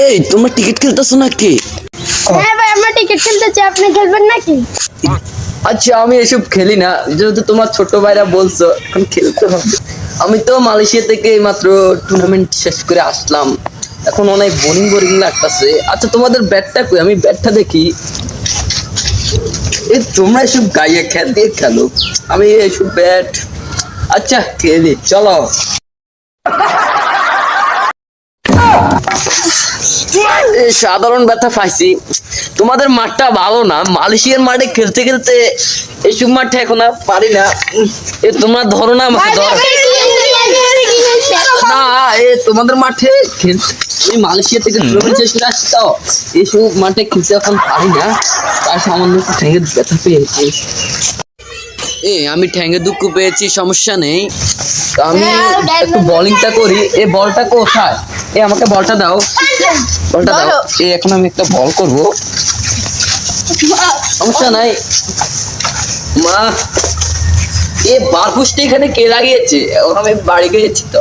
এই তোমরা টিকিট খেলতেছো নাকি? হ্যাঁ ভাই, আমরা টিকিট খেলতেছি, আপনি খেলবেন নাকি? আচ্ছা, আমি এসব খেলি না, যেহেতু তোমার ছোট ভাইরা বলছো এখন খেলতে হবে। আমি তো মালয়েশিয়া থেকে মাত্র টুর্নামেন্ট শেষ করে আসলাম, এখন অনেক বোরিং বোরিং লাগতেছে। আচ্ছা, তোমাদের ব্যাটটা কই? আমি ব্যাটটা দেখি। এই তোমরা এসব গাইয়া খেল দিয়ে খেলো, আমি এসব ব্যাট। আচ্ছা খেলি, চলো। সাধারণ ব্যথা পাইছি। তোমাদের মাঠটা ভালো না, মালয়েশিয়ার মাঠে খেলতে খেলতে এইসব মাঠে এখন আর পারি না। তোমরা ধরো না আমাকে, ধরো না। তোমাদের মাঠে খেলতে আমি মালয়েশিয়া থেকে টুর্নামেন্ট শেষ করে আসছি, তো এইসব মাঠে খেলতে এখন পারি না, তার সামান্য একটু ঠ্যাঙে ব্যথা পেয়েছি। আমি ঠ্যাঙে দুঃখ পেয়েছি, সমস্যা নেই। তো আমি একটু বোলিংটা করি। এই বলটা কোথায়? আমাকে বলটা দাও, বলটা দাও। এখন আমি একটা বল করব, সমস্যা নাই। মা, বারপুসটা এখানে কে লাগিয়েছে? এখন আমি বাড়ি গিয়েছি তো।